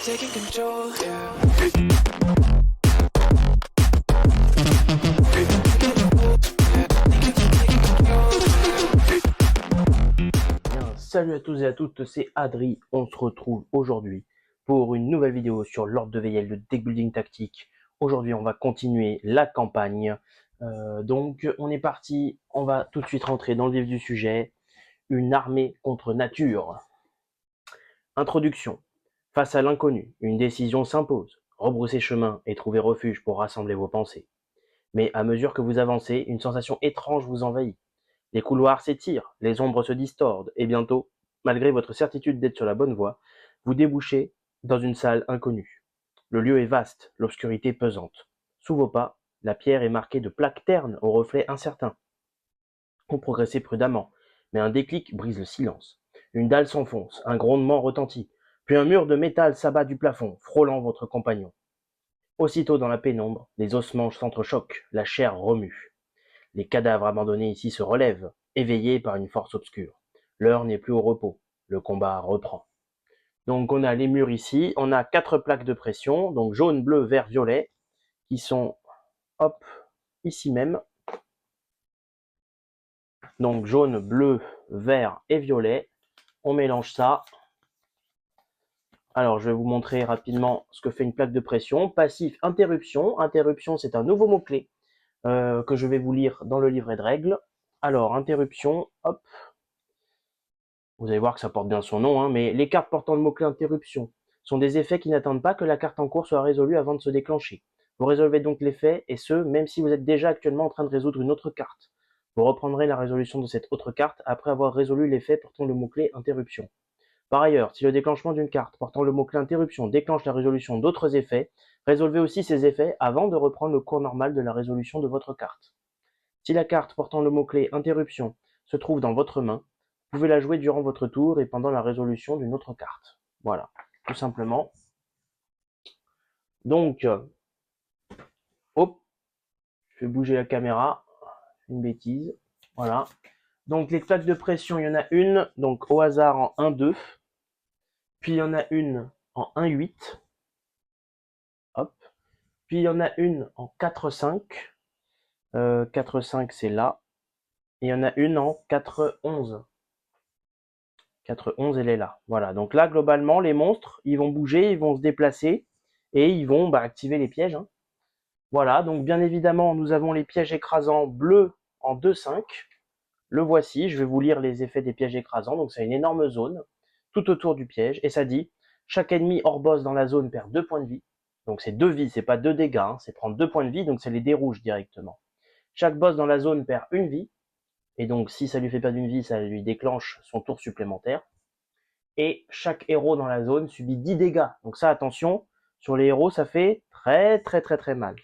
taking control, yeah. Bien, salut à tous et à toutes, c'est Adri. On se retrouve aujourd'hui pour une nouvelle vidéo sur l'ordre de Veyel, le deck building tactique. Aujourd'hui, on va continuer la campagne. Donc, on est parti. On va tout de suite rentrer dans le vif du sujet. Une armée contre nature. Introduction. Face à l'inconnu, une décision s'impose. Rebrousser chemin et trouver refuge pour rassembler vos pensées. Mais à mesure que vous avancez, une sensation étrange vous envahit. Les couloirs s'étirent, les ombres se distordent, et bientôt, malgré votre certitude d'être sur la bonne voie, vous débouchez dans une salle inconnue. Le lieu est vaste, l'obscurité pesante. Sous vos pas, la pierre est marquée de plaques ternes aux reflets incertains. Vous progressez prudemment, mais un déclic brise le silence. Une dalle s'enfonce, un grondement retentit, puis un mur de métal s'abat du plafond, frôlant votre compagnon. Aussitôt dans la pénombre, les ossements s'entrechoquent, la chair remue. Les cadavres abandonnés ici se relèvent, éveillés par une force obscure. L'heure n'est plus au repos, le combat reprend. Donc on a les murs ici, on a 4 plaques de pression, donc jaune, bleu, vert, violet, qui sont, hop, ici même. Donc jaune, bleu, vert et violet, on mélange ça. Alors je vais vous montrer rapidement ce que fait une plaque de pression. Passif, interruption. Interruption, c'est un nouveau mot-clé que je vais vous lire dans le livret de règles. Alors, interruption, hop. Vous allez voir que ça porte bien son nom, hein, mais les cartes portant le mot-clé interruption sont des effets qui n'attendent pas que la carte en cours soit résolue avant de se déclencher. Vous résolvez donc l'effet, et ce, même si vous êtes déjà actuellement en train de résoudre une autre carte. Vous reprendrez la résolution de cette autre carte après avoir résolu l'effet portant le mot-clé interruption. Par ailleurs, si le déclenchement d'une carte portant le mot-clé interruption déclenche la résolution d'autres effets, résolvez aussi ces effets avant de reprendre le cours normal de la résolution de votre carte. Si la carte portant le mot-clé interruption se trouve dans votre main, vous pouvez la jouer durant votre tour et pendant la résolution d'une autre carte. Voilà, tout simplement. Donc, hop, je vais bouger la caméra, une bêtise, voilà. Donc les plaques de pression, il y en a une, donc au hasard en 1-2, puis il y en a une en 1-8, hop, puis il y en a une en 4-5, 4-5 c'est là, et il y en a une en 4-11. 4-11, elle est là. Voilà, donc là, globalement, les monstres, ils vont bouger, ils vont se déplacer, et ils vont activer les pièges. Hein. Voilà, donc bien évidemment, nous avons les pièges écrasants bleus en 2-5. Le voici, je vais vous lire les effets des pièges écrasants. Donc c'est une énorme zone, tout autour du piège, et ça dit, chaque ennemi hors boss dans la zone perd 2 points de vie. Donc c'est 2 vies, c'est pas 2 dégâts, hein, c'est prendre 2 points de vie, donc c'est les dés rouges directement. Chaque boss dans la zone perd 1 vie, et donc si ça lui fait perdre une vie, ça lui déclenche son tour supplémentaire. Et chaque héros dans la zone subit 10 dégâts. Donc ça, attention, sur les héros, ça fait très mal.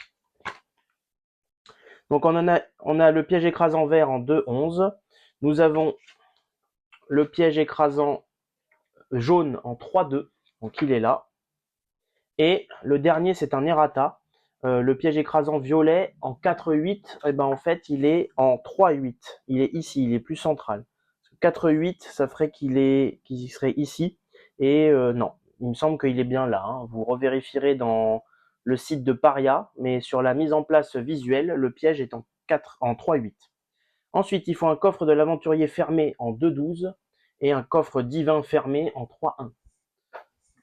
Donc on a le piège écrasant vert en 2-11. Nous avons le piège écrasant jaune en 3-2. Donc il est là. Et le dernier, c'est un errata. Le piège écrasant violet en 4-8, et ben en fait, il est en 3-8. Il est ici, il est plus central. 4-8, ça ferait qu'il serait ici. Et non, il me semble qu'il est bien là. Hein. Vous revérifierez dans le site de Paria, mais sur la mise en place visuelle, le piège est en 3-8. Ensuite, il faut un coffre de l'aventurier fermé en 2-12 et un coffre divin fermé en 3-1.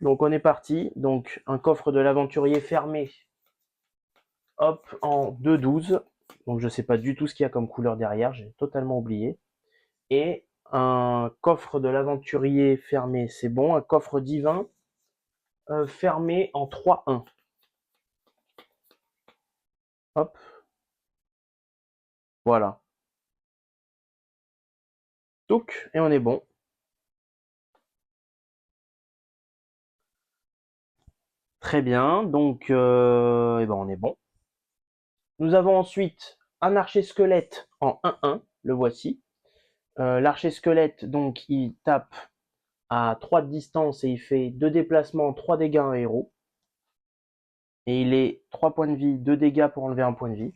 Donc on est parti. Donc un coffre de l'aventurier fermé, hop, en 2-12. Donc je ne sais pas du tout ce qu'il y a comme couleur derrière, j'ai totalement oublié. Et un coffre de l'aventurier fermé, c'est bon. Un coffre divin fermé en 3-1. Hop. Voilà. Donc, et on est bon. Très bien. Donc, et ben on est bon. Nous avons ensuite un archer squelette en 1-1. Le voici. L'archer squelette, donc, il tape à 3 de distance et il fait 2 déplacements, 3 dégâts à un héros. Et il est 3 points de vie, 2 dégâts pour enlever un point de vie.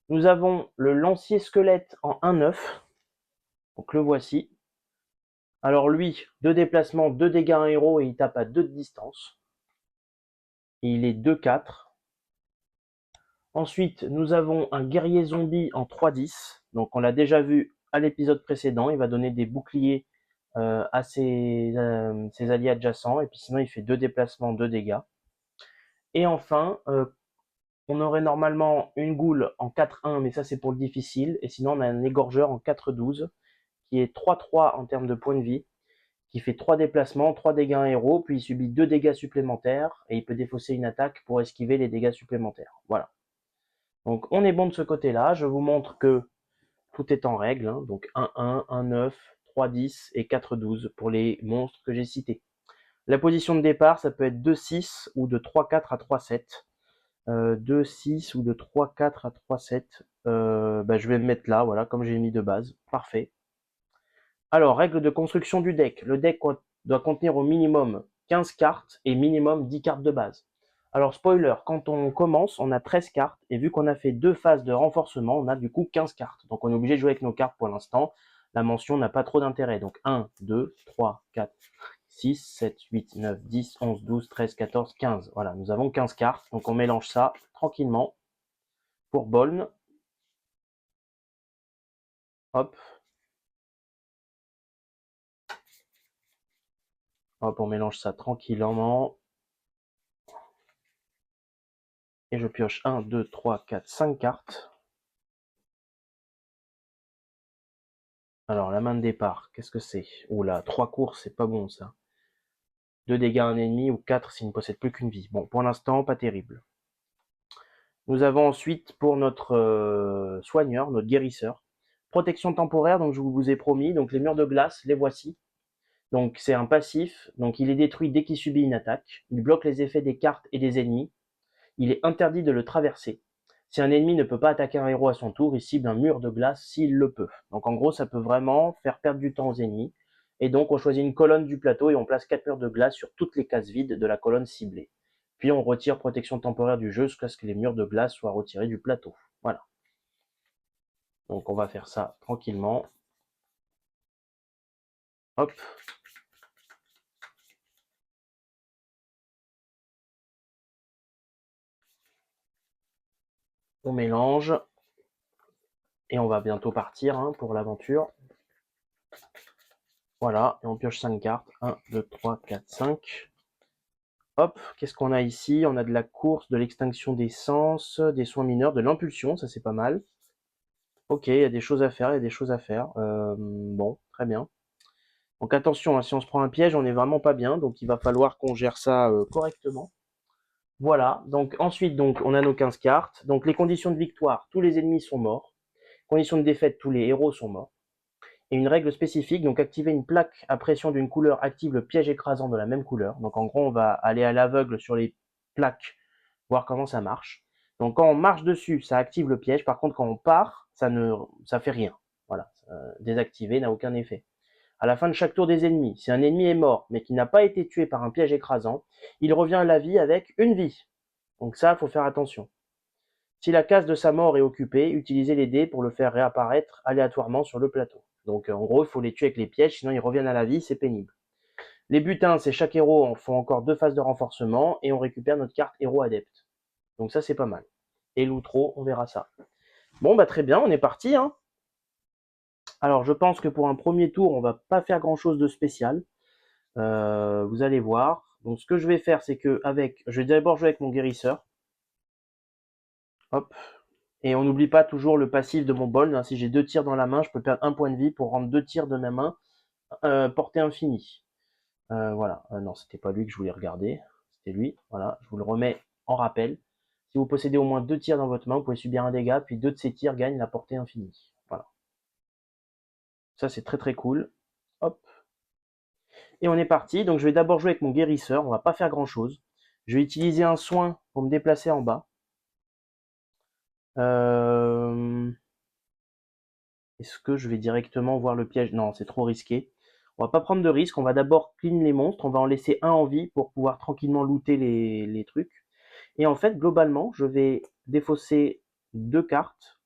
Nous avons le lancier squelette en 1-9. Donc le voici. Alors lui, 2 déplacements, 2 dégâts à un héros et il tape à 2 de distance. et il est 2-4. Ensuite, nous avons un guerrier zombie en 3-10. Donc on l'a déjà vu à l'épisode précédent, il va donner des boucliers à ses alliés adjacents, et puis sinon il fait 2 déplacements, 2 dégâts. Et enfin, on aurait normalement une goule en 4-1, mais ça c'est pour le difficile, et sinon on a un égorgeur en 4-12, qui est 3-3 en termes de points de vie, qui fait 3 déplacements, 3 dégâts à un héros, puis il subit 2 dégâts supplémentaires, et il peut défausser une attaque pour esquiver les dégâts supplémentaires. Voilà. Donc on est bon de ce côté-là, je vous montre que tout est en règle, hein. Donc 1-1, 1-9, 3-10 et 4-12 pour les monstres que j'ai cités. La position de départ, ça peut être 2-6 ou de 3-4 à 3-7. 2-6 ou de 3-4 à 3-7. Je vais me mettre là, voilà, comme j'ai mis de base. Parfait. Alors, règle de construction du deck. Le deck doit contenir au minimum 15 cartes et minimum 10 cartes de base. Alors, spoiler, quand on commence, on a 13 cartes, et vu qu'on a fait 2 phases de renforcement, on a du coup 15 cartes. Donc on est obligé de jouer avec nos cartes pour l'instant. La mention n'a pas trop d'intérêt. Donc 1, 2, 3, 4, 6, 7, 8, 9, 10, 11, 12, 13, 14, 15. Voilà, nous avons 15 cartes. Donc on mélange ça tranquillement pour Boln. Hop. Hop, on mélange ça tranquillement. Et je pioche 1, 2, 3, 4, 5 cartes. Alors, la main de départ, qu'est-ce que c'est? Oula, 3 courses, c'est pas bon ça. 2 dégâts à un ennemi ou 4 s'il ne possède plus qu'une vie. Bon, pour l'instant, pas terrible. Nous avons ensuite pour notre soigneur, notre guérisseur, protection temporaire, donc je vous ai promis, donc les murs de glace, les voici. Donc c'est un passif, donc il est détruit dès qu'il subit une attaque, il bloque les effets des cartes et des ennemis, il est interdit de le traverser. Si un ennemi ne peut pas attaquer un héros à son tour, il cible un mur de glace s'il le peut. Donc en gros, ça peut vraiment faire perdre du temps aux ennemis. Et donc on choisit une colonne du plateau et on place 4 murs de glace sur toutes les cases vides de la colonne ciblée. Puis on retire protection temporaire du jeu jusqu'à ce que les murs de glace soient retirés du plateau. Voilà. Donc on va faire ça tranquillement. Hop. On mélange. Et on va bientôt partir hein, pour l'aventure. Voilà, et on pioche 5 cartes. 1, 2, 3, 4, 5. Hop, qu'est-ce qu'on a ici? On a de la course, de l'extinction des sens, des soins mineurs, de l'impulsion, ça c'est pas mal. Ok, il y a des choses à faire, il y a des choses à faire. Bon, très bien. Donc attention, hein, si on se prend un piège, on est vraiment pas bien, donc il va falloir qu'on gère ça correctement. Voilà, donc ensuite donc on a nos 15 cartes. Donc les conditions de victoire, tous les ennemis sont morts. Conditions de défaite, tous les héros sont morts. Et une règle spécifique, donc activer une plaque à pression d'une couleur active le piège écrasant de la même couleur. Donc en gros, on va aller à l'aveugle sur les plaques, voir comment ça marche. Donc quand on marche dessus, ça active le piège. Par contre, quand on part, ça fait rien. Voilà, désactiver n'a aucun effet. À la fin de chaque tour des ennemis, si un ennemi est mort, mais qui n'a pas été tué par un piège écrasant, il revient à la vie avec une vie. Donc ça, il faut faire attention. Si la case de sa mort est occupée, utilisez les dés pour le faire réapparaître aléatoirement sur le plateau. Donc en gros, il faut les tuer avec les pièges, sinon ils reviennent à la vie, c'est pénible. Les butins, c'est chaque héros en font encore 2 phases de renforcement et on récupère notre carte héros adepte. Donc ça c'est pas mal. Et l'outro, on verra ça. Bon bah très bien, on est parti. Hein. Alors je pense que pour un premier tour, on va pas faire grand chose de spécial. Vous allez voir. Donc ce que je vais faire, c'est que je vais d'abord jouer avec mon guérisseur. Hop. Et on n'oublie pas toujours le passif de mon bol. Hein. Si j'ai 2 tirs dans la main, je peux perdre 1 point de vie pour rendre 2 tirs de ma main portée infinie. Voilà. Non, c'était pas lui que je voulais regarder. C'était lui. Voilà. Je vous le remets en rappel. Si vous possédez au moins 2 tirs dans votre main, vous pouvez subir un dégât, puis 2 de ces tirs gagnent la portée infinie. Voilà. Ça, c'est très très cool. Hop. Et on est parti. Donc je vais d'abord jouer avec mon guérisseur. On va pas faire grand chose. Je vais utiliser un soin pour me déplacer en bas. Est-ce que je vais directement voir le piège? Non, c'est trop risqué. On va pas prendre de risque. On va d'abord clean les monstres. On va en laisser un en vie pour pouvoir tranquillement looter les trucs. Et en fait, globalement, je vais défausser 2 cartes.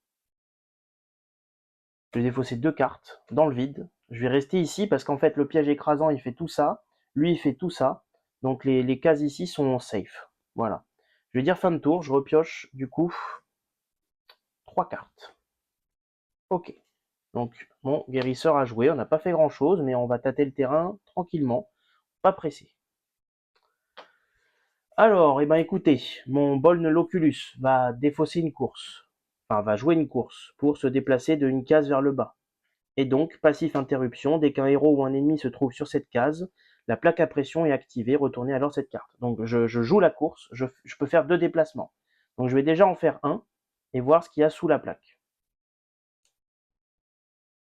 Je vais défausser 2 cartes dans le vide. Je vais rester ici parce qu'en fait, le piège écrasant, il fait tout ça. Lui, il fait tout ça. Donc les cases ici sont safe. Voilà. Je vais dire fin de tour, je repioche du coup 3 cartes. Ok. Donc mon guérisseur a joué, on n'a pas fait grand chose, mais on va tâter le terrain tranquillement, pas pressé. Alors, eh ben écoutez, mon Bolne Loculus va défausser une course, enfin va jouer une course pour se déplacer de une case vers le bas. Et donc, passif interruption, dès qu'un héros ou un ennemi se trouve sur cette case, la plaque à pression est activée, retournez alors cette carte. Donc je joue la course, je peux faire 2 déplacements. Donc je vais déjà en faire un et voir ce qu'il y a sous la plaque.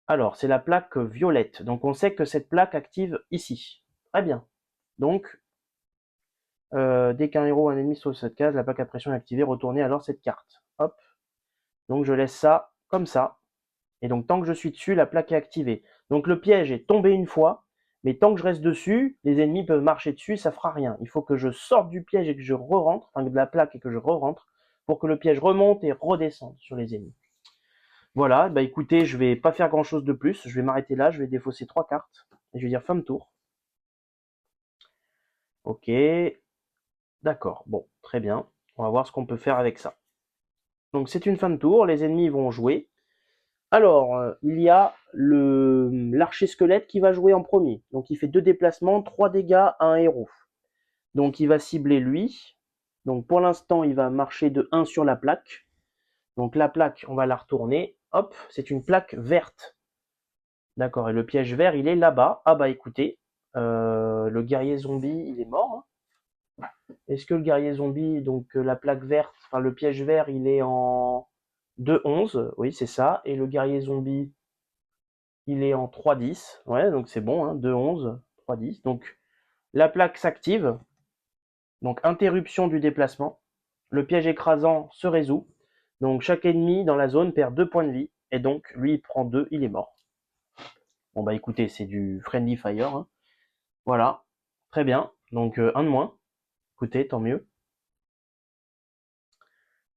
Alors, c'est la plaque violette. Donc on sait que cette plaque active ici. Très bien. Donc, dès qu'un héros ou un ennemi se trouve sur cette case, la plaque à pression est activée, retournez alors cette carte. Hop. Donc je laisse ça comme ça. Et donc tant que je suis dessus, la plaque est activée. Donc le piège est tombé une fois, mais tant que je reste dessus, les ennemis peuvent marcher dessus, ça fera rien. Il faut que je sorte du piège et que je re-rentre, enfin de la plaque et que je re-rentre, pour que le piège remonte et redescende sur les ennemis. Voilà, bah écoutez, je vais pas faire grand chose de plus, je vais m'arrêter là, je vais défausser 3 cartes, et je vais dire fin de tour. Ok, d'accord, bon, très bien, on va voir ce qu'on peut faire avec ça. Donc c'est une fin de tour, les ennemis vont jouer. Alors, il y a l'archer squelette qui va jouer en premier. Donc il fait 2 déplacements, 3 dégâts à un héros. Donc il va cibler lui. Donc pour l'instant, il va marcher de 1 sur la plaque. Donc la plaque, on va la retourner. Hop, c'est une plaque verte. D'accord, et le piège vert, il est là-bas. Ah bah écoutez, le guerrier zombie, il est mort. Est-ce que le guerrier zombie, donc la plaque verte, enfin le piège vert, il est en 2-11. Oui, c'est ça. Et le guerrier zombie, il est en 3-10. Ouais, donc c'est bon, hein, 2-11, 3-10. Donc la plaque s'active. Donc interruption du déplacement. Le piège écrasant se résout. Donc chaque ennemi dans la zone perd 2 points de vie. Et donc lui, il prend 2, il est mort. Bon bah écoutez, c'est du friendly fire. Hein. Voilà, très bien. Donc un de moins. Écoutez, tant mieux.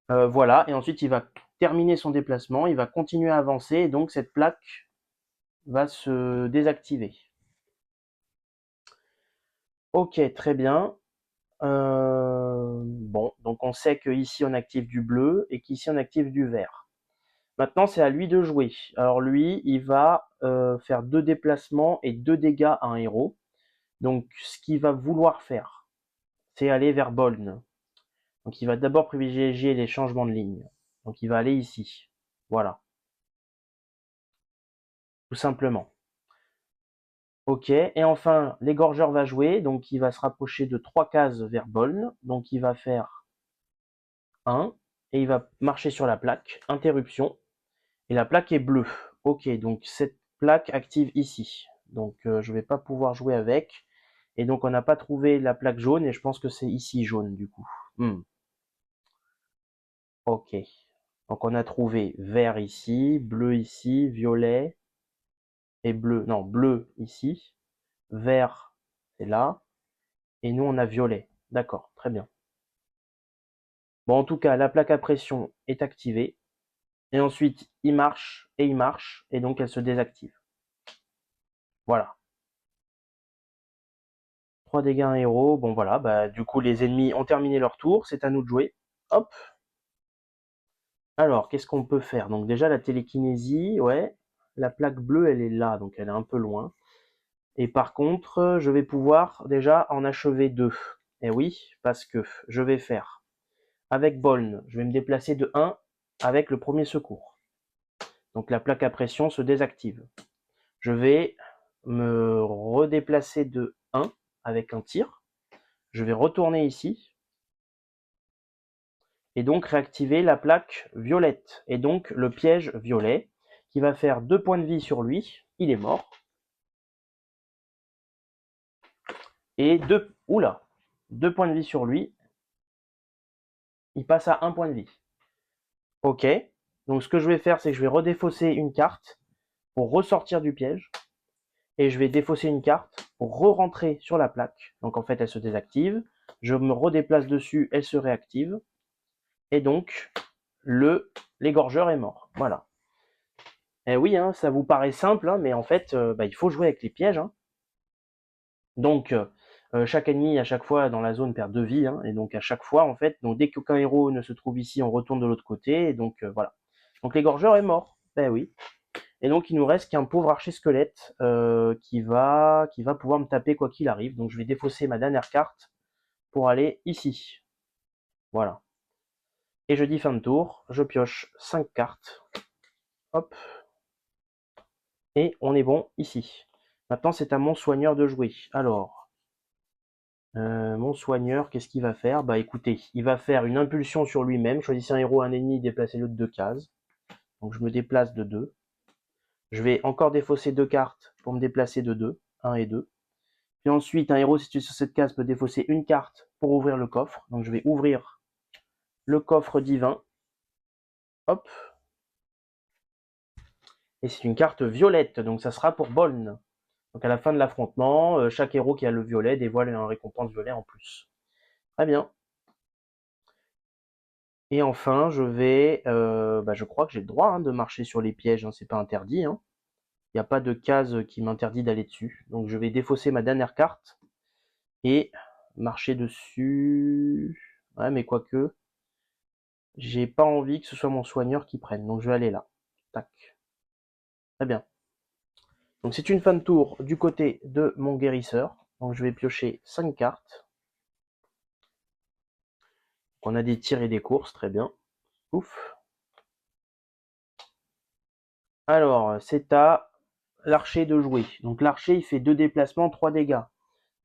Voilà, et ensuite il va terminer son déplacement, il va continuer à avancer, et donc cette plaque va se désactiver. Ok, très bien. Bon, donc on sait qu'ici on active du bleu et qu'ici on active du vert. Maintenant, c'est à lui de jouer. Alors lui, il va faire 2 déplacements et 2 dégâts à un héros. Donc ce qu'il va vouloir faire, c'est aller vers Bolne. Donc il va d'abord privilégier les changements de ligne. Donc il va aller ici. Voilà. Tout simplement. Ok, et enfin, l'égorgeur va jouer, donc il va se rapprocher de 3 cases vers Bolne. Donc il va faire 1, et il va marcher sur la plaque, interruption, et la plaque est bleue. Ok, donc cette plaque active ici. Donc je vais pas pouvoir jouer avec. Et donc on n'a pas trouvé la plaque jaune, et je pense que c'est ici jaune du coup. Ok. Donc on a trouvé vert ici, bleu ici, violet, et bleu. Non, bleu ici, vert c'est là, et nous on a violet. D'accord, très bien. Bon, en tout cas, la plaque à pression est activée. Et ensuite, il marche, et donc elle se désactive. Voilà. 3 dégâts à un héros. Bon, voilà, bah, du coup, les ennemis ont terminé leur tour. C'est à nous de jouer. Hop. Alors, qu'est-ce qu'on peut faire? Donc, déjà, la télékinésie, ouais. La plaque bleue, elle est là, donc elle est un peu loin. Et par contre, je vais pouvoir déjà en achever 2. Et oui, parce que je vais faire avec Bolne, je vais me déplacer de 1 avec le premier secours. Donc la plaque à pression se désactive. Je vais me redéplacer de 1 avec un tir. Je vais retourner ici. Et donc réactiver la plaque violette. Et donc le piège violet qui va faire 2 points de vie sur lui. Il est mort. Et 2 points de vie sur lui. Il passe à 1 point de vie. Ok. Donc ce que je vais faire, c'est que je vais redéfausser une carte pour ressortir du piège. Et je vais défausser une carte pour re-rentrer sur la plaque. Donc en fait, elle se désactive. Je me redéplace dessus, elle se réactive. Et donc, l'égorgeur est mort. Voilà. Et oui, hein, ça vous paraît simple, hein, mais en fait, il faut jouer avec les pièges. Hein. Donc, Chaque ennemi, à chaque fois, dans la zone, perd 2 vies. Hein, et donc, à chaque fois, en fait, donc dès qu'aucun héros ne se trouve ici, on retourne de l'autre côté. Et donc, voilà. Donc, l'égorgeur est mort. Ben oui. Et donc, il nous reste qu'un pauvre archer squelette qui va pouvoir me taper quoi qu'il arrive. Donc, je vais défausser ma dernière carte pour aller ici. Voilà. Et je dis fin de tour. Je pioche 5 cartes. Hop. Et on est bon ici. Maintenant, c'est à mon soigneur de jouer. Alors, mon soigneur, qu'est-ce qu'il va faire? Bah écoutez, il va faire une impulsion sur lui-même. Choisissez un héros, un ennemi, déplacez-le de 2 cases. Donc je me déplace de 2. Je vais encore défausser 2 cartes pour me déplacer de 2. 1 et 2. Puis ensuite, un héros situé sur cette case peut défausser une carte pour ouvrir le coffre. Donc je vais ouvrir le coffre divin. Hop. Et c'est une carte violette, donc ça sera pour Boln. Donc à la fin de l'affrontement, chaque héros qui a le violet dévoile une récompense violet en plus. Très bien. Et enfin, je crois que j'ai le droit hein, de marcher sur les pièges, hein, c'est pas interdit. Hein. Il n'y a pas de case qui m'interdit d'aller dessus. Donc je vais défausser ma dernière carte et marcher dessus. Ouais, mais quoique, j'ai pas envie que ce soit mon soigneur qui prenne. Donc je vais aller là. Tac. Très bien. Donc c'est une fin de tour du côté de mon guérisseur. Donc je vais piocher 5 cartes. On a des tirs et des courses, très bien. Ouf. Alors, c'est à l'archer de jouer. Donc l'archer, il fait 2 déplacements, 3 dégâts.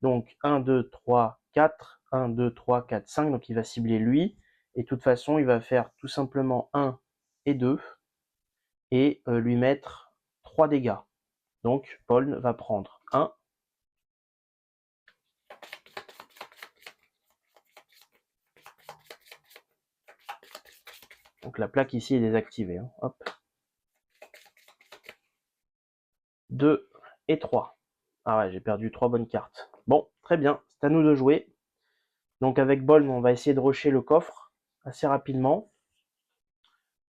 Donc 1, 2, 3, 4. 1, 2, 3, 4, 5. Donc il va cibler lui. Et de toute façon, il va faire tout simplement 1 et 2. Et lui mettre 3 dégâts. Donc Paul va prendre 1. Donc la plaque ici est désactivée. Hein. Hop. 2 et 3. Ah ouais, j'ai perdu 3 bonnes cartes. Bon, très bien. C'est à nous de jouer. Donc avec Bolm, on va essayer de rusher le coffre assez rapidement.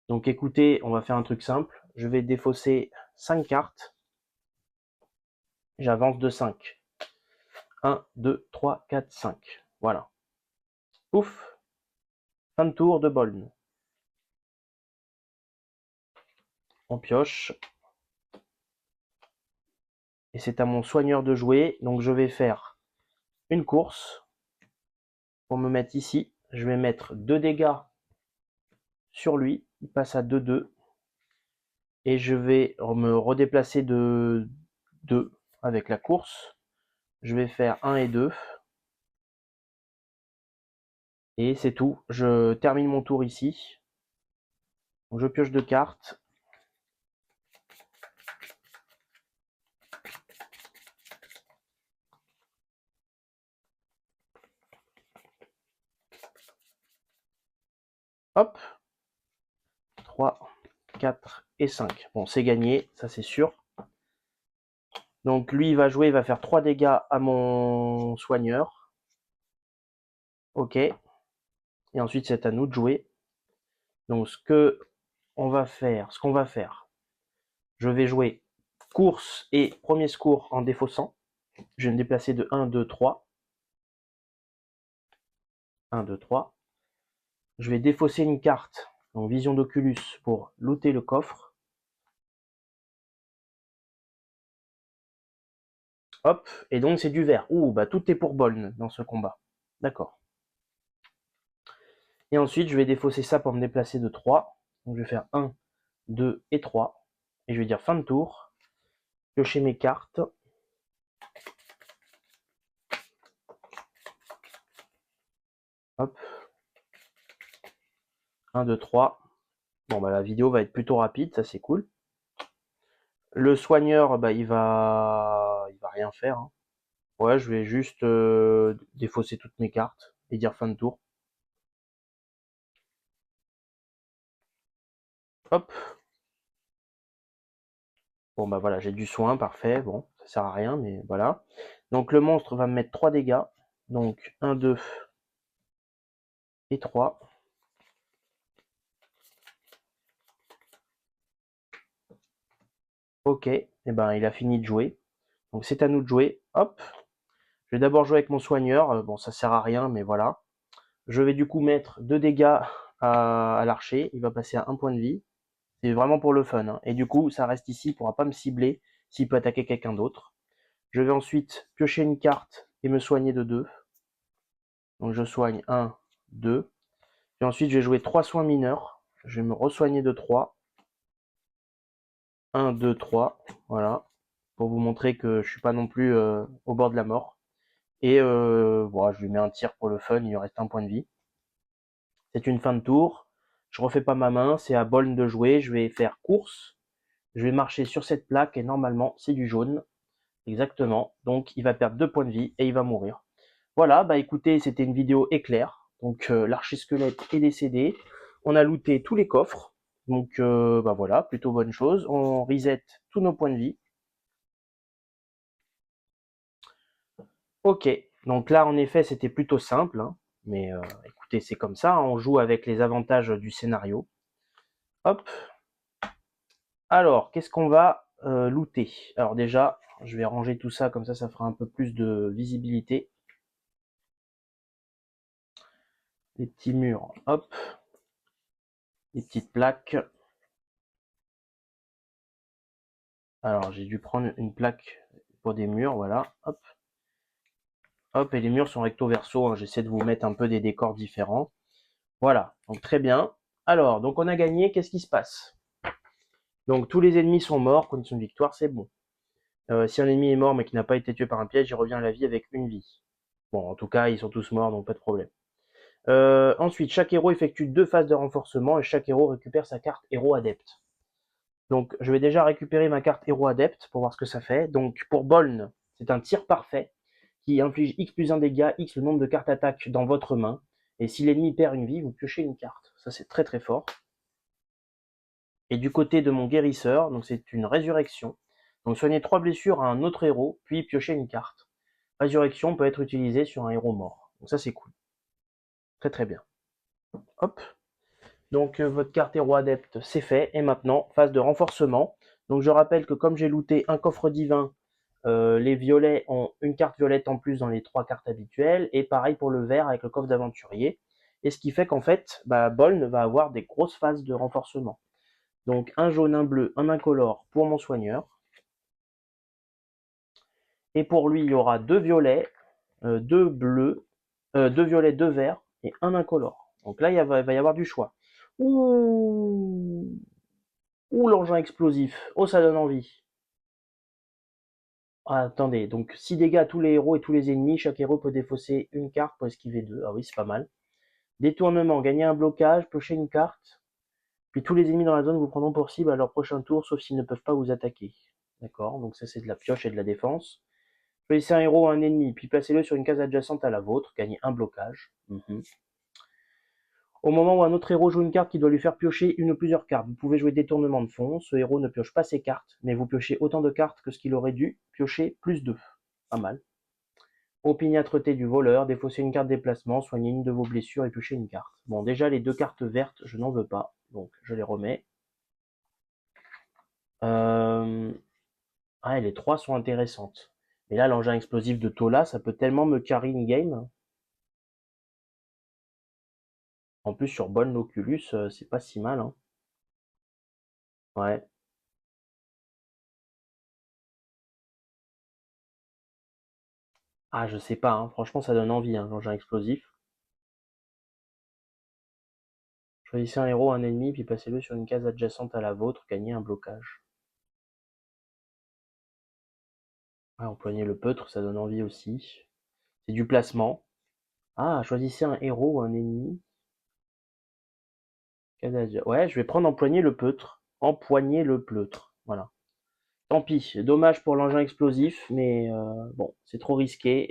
Donc écoutez, on va faire un truc simple. Je vais défausser 5 cartes. J'avance de 5. 1, 2, 3, 4, 5. Voilà. Ouf. Fin de tour de Bolm. On pioche. Et c'est à mon soigneur de jouer. Donc je vais faire une course. Pour me mettre ici, je vais mettre 2 dégâts sur lui. Il passe à 2-2. Et je vais me redéplacer de 2 avec la course. Je vais faire 1 et 2. Et c'est tout. Je termine mon tour ici. Donc je pioche 2 cartes. Hop. 3, 4 et 5. Bon, c'est gagné, ça c'est sûr. Donc lui, il va jouer, il va faire 3 dégâts à mon soigneur. Ok. Et ensuite, c'est à nous de jouer. Donc ce qu'on va faire, je vais jouer course et premier secours en défaussant. Je vais me déplacer de 1, 2, 3. 1, 2, 3. Je vais défausser une carte, donc vision d'Oculus, pour looter le coffre. Hop, et donc c'est du vert. Ouh, bah tout est pour Boln dans ce combat. D'accord. Et ensuite, je vais défausser ça pour me déplacer de 3. Donc je vais faire 1, 2 et 3. Et je vais dire fin de tour. Piocher mes cartes. Hop. 1, 2, 3. Bon, bah la vidéo va être plutôt rapide, ça c'est cool. Le soigneur, bah il va rien faire. Hein. Ouais, je vais juste défausser toutes mes cartes et dire fin de tour. Hop. Bon bah voilà, j'ai du soin, parfait. Bon, ça sert à rien, mais voilà. Donc le monstre va me mettre 3 dégâts. Donc 1, 2 et 3. Ok, et ben il a fini de jouer. Donc c'est à nous de jouer. Hop. Je vais d'abord jouer avec mon soigneur. Bon, ça sert à rien, mais voilà. Je vais du coup mettre 2 dégâts à l'archer. Il va passer à 1 point de vie. C'est vraiment pour le fun, hein. Et du coup, ça reste ici, il pourra pas me cibler s'il peut attaquer quelqu'un d'autre. Je vais ensuite piocher une carte et me soigner de 2. Donc je soigne 1, 2. Puis ensuite, je vais jouer 3 soins mineurs. Je vais me re-soigner de 3. 1, 2, 3. Voilà. Pour vous montrer que je suis pas non plus au bord de la mort. Et voilà, je lui mets un tir pour le fun, il lui reste 1 point de vie. C'est une fin de tour. Je refais pas ma main, c'est à Boln de jouer. Je vais faire course. Je vais marcher sur cette plaque et normalement, c'est du jaune. Exactement. Donc, il va perdre 2 points de vie et il va mourir. Voilà, bah écoutez, c'était une vidéo éclair. Donc, l'archi-squelette est décédé. On a looté tous les coffres. Donc, bah voilà, plutôt bonne chose. On reset tous nos points de vie. Ok, donc là, en effet, c'était plutôt simple. Hein. Mais écoutez, c'est comme ça. Hein. On joue avec les avantages du scénario. Hop. Alors, qu'est-ce qu'on va looter? Alors déjà, je vais ranger tout ça, comme ça fera un peu plus de visibilité. Les petits murs, hop. Les petites plaques. Alors, j'ai dû prendre une plaque pour des murs, voilà, hop. Hop, et les murs sont recto verso, hein. J'essaie de vous mettre un peu des décors différents. Voilà, donc très bien. Alors, donc on a gagné, qu'est-ce qui se passe? Donc tous les ennemis sont morts, condition de victoire, c'est bon. Si un ennemi est mort mais qui n'a pas été tué par un piège, il revient à la vie avec une vie. Bon, en tout cas, ils sont tous morts, donc pas de problème. Ensuite, chaque héros effectue 2 phases de renforcement et chaque héros récupère sa carte héros adepte. Donc, je vais déjà récupérer ma carte héros adepte pour voir ce que ça fait. Donc, pour Boln, c'est un tir parfait qui inflige X plus 1 dégâts, X le nombre de cartes attaque dans votre main. Et si l'ennemi perd une vie, vous piochez une carte. Ça, c'est très très fort. Et du côté de mon guérisseur, donc c'est une résurrection. Donc, soignez 3 blessures à un autre héros, puis piochez une carte. Résurrection peut être utilisée sur un héros mort. Donc ça, c'est cool. Très très bien. Hop. Donc votre carte héros adepte, c'est fait. Et maintenant, phase de renforcement. Donc je rappelle que comme j'ai looté un coffre divin, les violets ont une carte violette en plus dans les 3 cartes habituelles. Et pareil pour le vert avec le coffre d'aventurier. Et ce qui fait qu'en fait, Boln va avoir des grosses phases de renforcement. Donc un jaune, un bleu, un incolore pour mon soigneur. Et pour lui, il y aura 2 violets, 2 bleus, 2 violets, 2 verts et un incolore. Donc là, il va y avoir du choix. Ouh, l'engin explosif. Oh, ça donne envie. Ah, attendez, donc 6 dégâts à tous les héros et tous les ennemis. Chaque héros peut défausser une carte pour esquiver 2. Ah oui, c'est pas mal. Détournement, gagner un blocage, piocher une carte. Puis tous les ennemis dans la zone vous prendront pour cible à leur prochain tour, sauf s'ils ne peuvent pas vous attaquer. D'accord, donc ça c'est de la pioche et de la défense. Choisissez un héros ou un ennemi, puis placez-le sur une case adjacente à la vôtre. Gagnez un blocage. Au moment où un autre héros joue une carte qui doit lui faire piocher une ou plusieurs cartes, vous pouvez jouer détournement de fond. Ce héros ne pioche pas ses cartes, mais vous piochez autant de cartes que ce qu'il aurait dû piocher plus 2. Pas mal. Opiniâtreté du voleur, défausser une carte déplacement, soigner une de vos blessures et piocher une carte. Bon, déjà les 2 cartes vertes, je n'en veux pas, donc je les remets. Ah, les 3 sont intéressantes. Mais là, l'engin explosif de Tola, ça peut tellement me carry une game. En plus, sur Boln Oculus, c'est pas si mal, hein. Ouais. Ah, je sais pas, hein. Franchement, ça donne envie, hein, l'engin explosif. Choisissez un héros, un ennemi, puis passez-le sur une case adjacente à la vôtre, gagnez un blocage. Ah, empoignez le peutre, ça donne envie aussi. C'est du placement. Ah, choisissez un héros ou un ennemi. Ouais, je vais prendre empoigner le peutre. Empoigner le pleutre. Voilà. Tant pis, dommage pour l'engin explosif, mais bon, c'est trop risqué.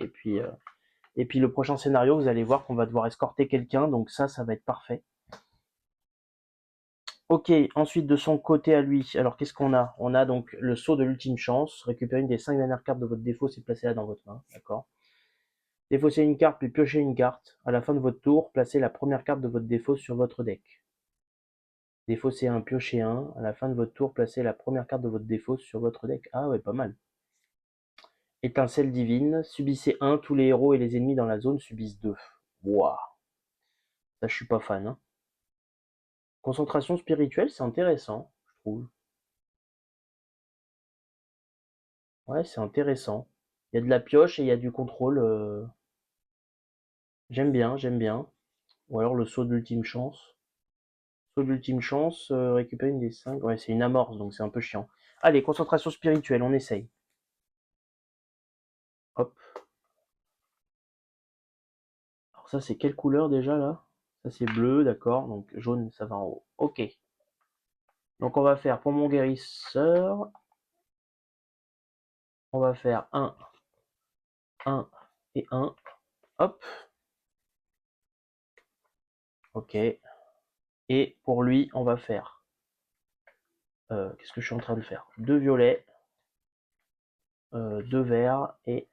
Et puis le prochain scénario, vous allez voir qu'on va devoir escorter quelqu'un, donc ça va être parfait. Ok, ensuite de son côté à lui, alors qu'est-ce qu'on a? On a donc le sceau de l'ultime chance, récupérer une des 5 dernières cartes de votre défaut, c'est placez-la dans votre main, d'accord? Défaussez une carte puis piochez une carte. À la fin de votre tour, placez la première carte de votre défaut sur votre deck. Défaussez un, piochez un. À la fin de votre tour, placez la première carte de votre défaut sur votre deck. Ah ouais, pas mal. Étincelle divine, subissez 1, tous les héros et les ennemis dans la zone subissent 2. Waouh, ça je suis pas fan. Hein. Concentration spirituelle, c'est intéressant, je trouve. Ouais, c'est intéressant. Il y a de la pioche et il y a du contrôle. J'aime bien, j'aime bien. Ou alors le saut d'ultime chance. Saut d'ultime chance, récupérer une des 5. Ouais, c'est une amorce, donc c'est un peu chiant. Allez, concentration spirituelle, on essaye. Hop. Alors ça, c'est quelle couleur déjà là? Ça, c'est bleu, d'accord. Donc jaune, ça va en haut. Ok. Donc on va faire pour mon guérisseur. On va faire 1, 1 et 1. Hop. Ok. Et pour lui, on va faire. Qu'est-ce que je suis en train de faire? 2 violets, 2 verts et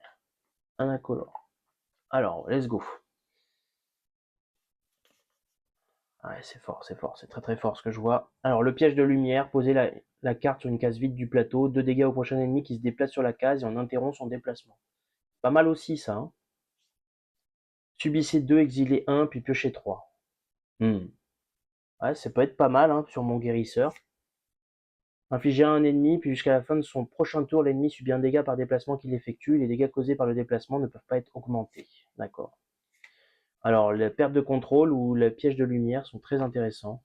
un incolore. Alors, let's go. Ouais, c'est fort, c'est très très fort ce que je vois. Alors, le piège de lumière, posez la carte sur une case vide du plateau, 2 dégâts au prochain ennemi qui se déplace sur la case et on interrompt son déplacement. Pas mal aussi ça. Hein. Subissez 2, exilez 1, puis piochez 3. Ouais, ça peut être pas mal hein, sur mon guérisseur. Infligez à un ennemi, puis jusqu'à la fin de son prochain tour, l'ennemi subit un dégât par déplacement qu'il effectue. Les dégâts causés par le déplacement ne peuvent pas être augmentés. D'accord. Alors, la perte de contrôle ou le piège de lumière sont très intéressants.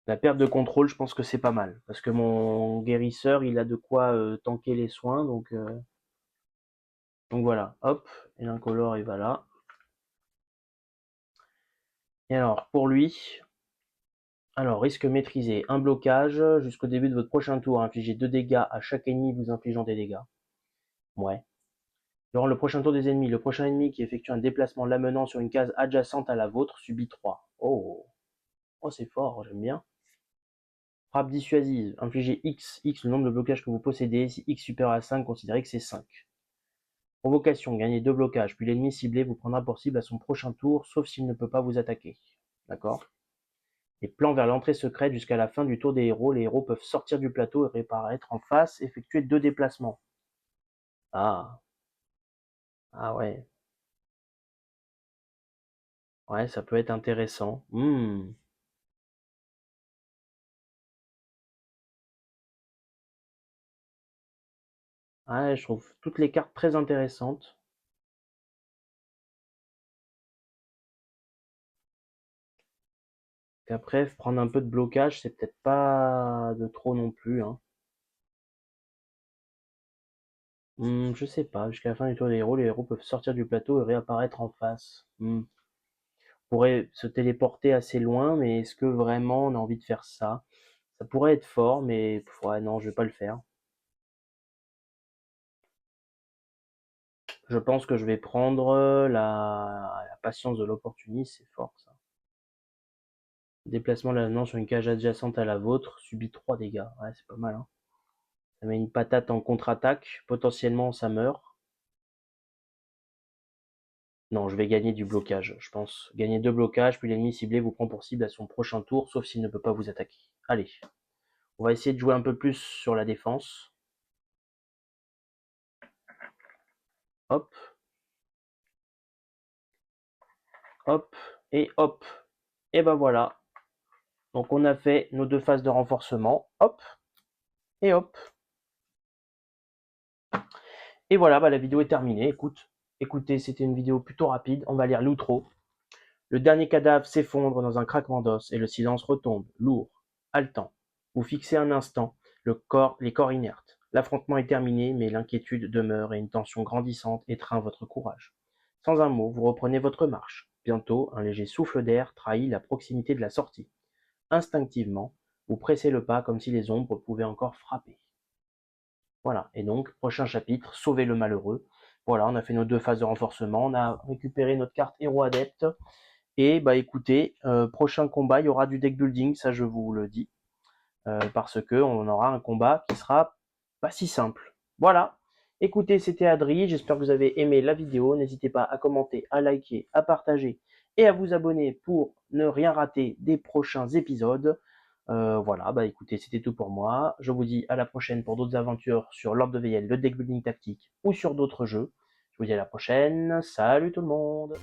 La perte de contrôle, je pense que c'est pas mal. Parce que mon guérisseur, il a de quoi tanker les soins. Donc voilà, hop, et l'incolore, il va là. Et alors, pour lui, alors, risque maîtrisé. Un blocage jusqu'au début de votre prochain tour. Infligez 2 dégâts à chaque ennemi vous infligeant des dégâts. Ouais. Durant le prochain tour des ennemis, le prochain ennemi qui effectue un déplacement l'amenant sur une case adjacente à la vôtre subit 3. Oh, oh c'est fort, j'aime bien. Frappe dissuasive. Infligez X, le nombre de blocages que vous possédez. Si X supérieur à 5, considérez que c'est 5. Provocation. Gagnez 2 blocages, puis l'ennemi ciblé vous prendra pour cible à son prochain tour, sauf s'il ne peut pas vous attaquer. D'accord. Et plan vers l'entrée secrète jusqu'à la fin du tour des héros. Les héros peuvent sortir du plateau et réapparaître en face, effectuer 2 déplacements. Ah. Ah ouais. Ouais, ça peut être intéressant. Ouais, je trouve toutes les cartes très intéressantes. Après, prendre un peu de blocage, c'est peut-être pas de trop non plus. Hein. Je sais pas. Jusqu'à la fin du tour des héros, les héros peuvent sortir du plateau et réapparaître en face. Pourrait se téléporter assez loin, mais est-ce que vraiment on a envie de faire ça? Ça pourrait être fort, mais ouais, non, je vais pas le faire. Je pense que je vais prendre la patience de l'opportuniste, c'est fort ça. Déplacement de l'anneau sur une cage adjacente à la vôtre, subit 3 dégâts. Ouais, c'est pas mal. Hein. Ça met une patate en contre-attaque, potentiellement ça meurt. Non, je vais gagner du blocage, je pense. Gagner 2 blocages, puis l'ennemi ciblé vous prend pour cible à son prochain tour, sauf s'il ne peut pas vous attaquer. Allez, on va essayer de jouer un peu plus sur la défense. Hop. Hop, et hop. Et ben voilà. Donc on a fait nos 2 phases de renforcement. Hop, et hop. Et voilà, bah, la vidéo est terminée. Écoutez, c'était une vidéo plutôt rapide. On va lire l'outro. Le dernier cadavre s'effondre dans un craquement d'os et le silence retombe, lourd, haletant. Vous fixez un instant les corps inertes. L'affrontement est terminé, mais l'inquiétude demeure et une tension grandissante étreint votre courage. Sans un mot, vous reprenez votre marche. Bientôt, un léger souffle d'air trahit la proximité de la sortie. Instinctivement, vous pressez le pas comme si les ombres pouvaient encore frapper. Voilà, et donc, prochain chapitre, sauver le malheureux. Voilà, on a fait nos 2 phases de renforcement, on a récupéré notre carte héros adepte, et bah écoutez, prochain combat, il y aura du deck building, ça je vous le dis, parce que on aura un combat qui sera pas si simple. Voilà, écoutez, c'était Adri, j'espère que vous avez aimé la vidéo, n'hésitez pas à commenter, à liker, à partager, et à vous abonner pour ne rien rater des prochains épisodes. Voilà, bah écoutez, c'était tout pour moi. Je vous dis à la prochaine pour d'autres aventures sur l'ordre de VL, le deck building tactique ou sur d'autres jeux. Je vous dis à la prochaine. Salut tout le monde!